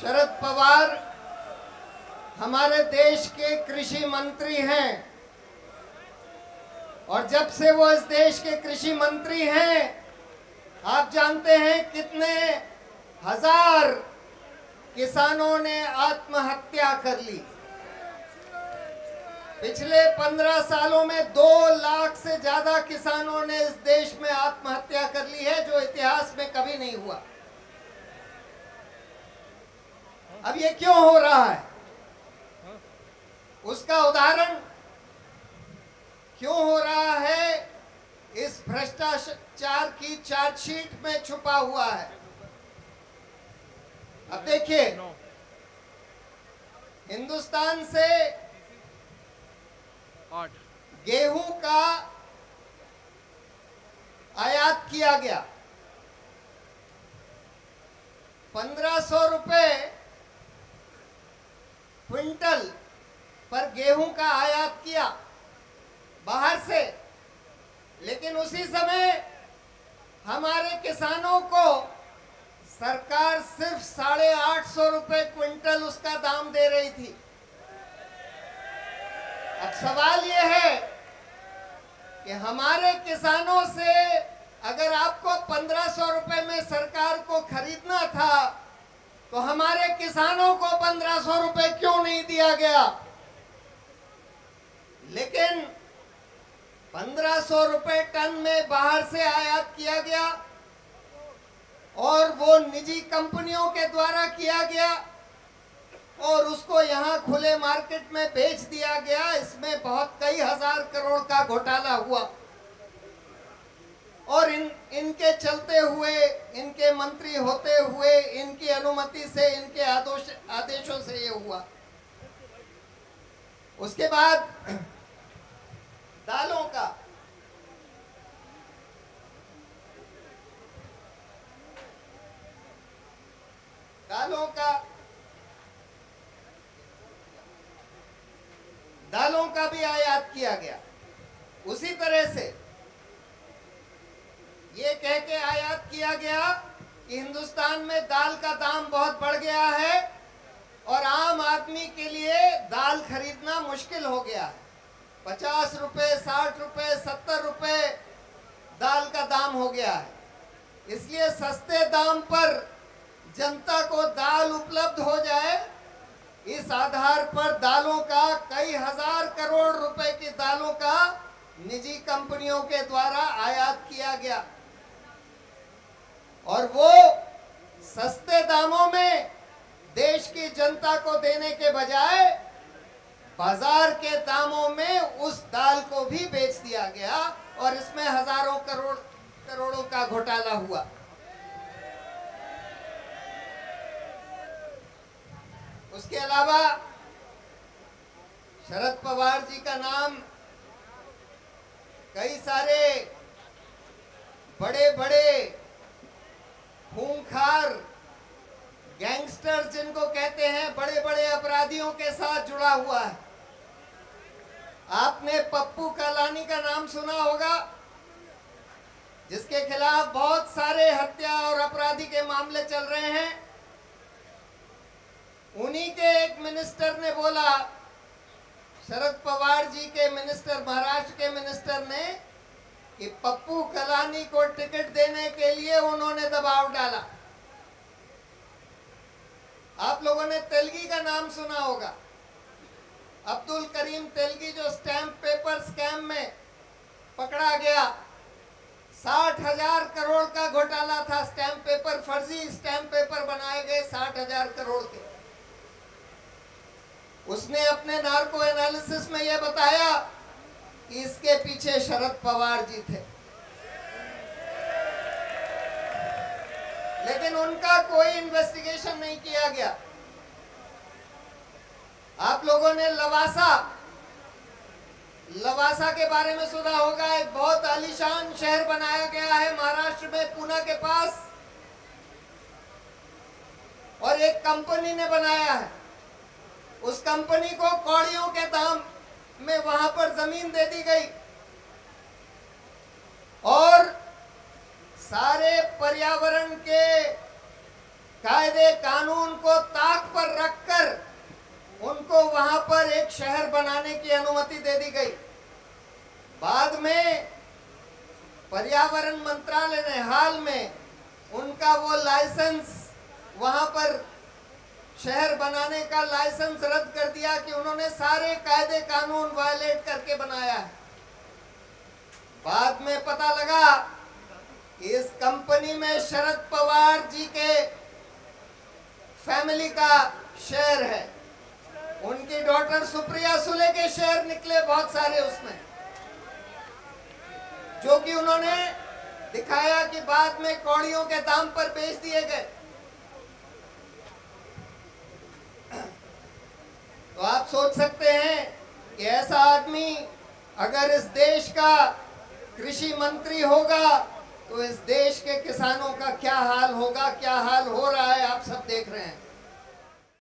शरद पवार हमारे देश के कृषि मंत्री हैं और जब से वो इस देश के कृषि मंत्री हैं, आप जानते हैं कितने हजार किसानों ने आत्महत्या कर ली। पिछले 15 सालों में 2 लाख से ज्यादा किसानों ने इस देश में आत्महत्या कर ली है, जो इतिहास में कभी नहीं हुआ। अब ये क्यों हो रहा है, उसका उदाहरण क्यों हो रहा है, इस भ्रष्टाचार की चार्जशीट में छुपा हुआ है। अब देखिए, हिंदुस्तान से गेहूं का आयात किया गया, 1500 रुपए क्विंटल पर गेहूं का आयात किया बाहर से, लेकिन उसी समय हमारे किसानों को सरकार सिर्फ 850 रुपए क्विंटल उसका दाम दे रही थी। अब सवाल यह है कि हमारे किसानों से अगर आपको 1500 रुपए में सरकार को खरीदना था, तो हमारे किसानों को 1500 रुपए क्यों नहीं दिया गया? लेकिन 1500 रुपए टन में बाहर से आयात किया गया और वो निजी कंपनियों के द्वारा किया गया और उसको यहाँ खुले मार्केट में बेच दिया गया। इसमें बहुत कई हजार करोड़ का घोटाला हुआ और इनके चलते हुए, इनके मंत्री होते हुए, इनकी अनुमति से, इनके आदेशों से ये हुआ। उसके बाद दालों का भी आयात किया गया। उसी तरह से ये कह के आयात किया गया कि हिंदुस्तान में दाल का दाम बहुत बढ़ गया है और आम आदमी के लिए दाल खरीदना मुश्किल हो गया है। 50 रुपए, 60 रुपए, 70 रुपए दाल का दाम हो गया है। इसलिए सस्ते दाम पर जनता को दाल उपलब्ध हो जाए, इस आधार पर दालों का, कई हजार करोड़ रुपए की दालों का निजी कंपनियों के द्वारा आयात किया गया और वो सस्ते दामों में देश की जनता को देने के बजाय बाजार के दामों में उस दाल को भी बेच दिया गया और इसमें हजारों करोड़ों का घोटाला हुआ। उसके अलावा शरद पवार जी का नाम कई सारे बड़े बड़े खूंखार गैंगस्टर, जिनको कहते हैं, बड़े बड़े अपराधियों के साथ जुड़ा हुआ है। आपने पप्पू कालानी का नाम सुना होगा, जिसके खिलाफ बहुत सारे हत्या और अपराधी के मामले चल रहे हैं। उन्हीं के एक मिनिस्टर ने बोला, शरद पवार जी के मिनिस्टर, महाराष्ट्र के मिनिस्टर ने, कि पप्पू कलानी को टिकट देने के लिए उन्होंने दबाव डाला। आप लोगों ने तेलगी का नाम सुना होगा, अब्दुल करीम तेलगी, जो स्टैंप पेपर स्कैम में पकड़ा गया। 60,000 करोड़ का घोटाला था, स्टैंप पेपर, फर्जी स्टैंप पेपर बनाए गए 60,000 करोड़ के। उसने अपने नार्को एनालिसिस में यह बताया कि इसके पीछे शरद पवार जी थे, लेकिन उनका कोई इन्वेस्टिगेशन नहीं किया गया। आप लोगों ने लवासा के बारे में सुना होगा। एक बहुत आलीशान शहर बनाया गया है महाराष्ट्र में, पुणे के पास, और एक कंपनी ने बनाया है। उस कंपनी को कौड़ियों के दाम में वहां पर जमीन दे दी गई और सारे पर्यावरण के कायदे कानून को ताक पर रखकर उनको वहां पर एक शहर बनाने की अनुमति दे दी गई। बाद में पर्यावरण मंत्रालय ने हाल में उनका वो लाइसेंस, वहां पर शहर बनाने का लाइसेंस रद्द कर दिया कि उन्होंने सारे कायदे कानून वायलेट करके बनाया है। बाद में पता लगा कि इस कंपनी में शरद पवार जी के फैमिली का शेयर है, उनकी डॉटर सुप्रिया सुले के शेयर निकले बहुत सारे उसमें, जो कि उन्होंने दिखाया कि बाद में कौड़ियों के दाम पर बेच दिए गए। तो आप सोच सकते हैं कि ऐसा आदमी अगर इस देश का कृषि मंत्री होगा तो इस देश के किसानों का क्या हाल होगा, क्या हाल हो रहा है आप सब देख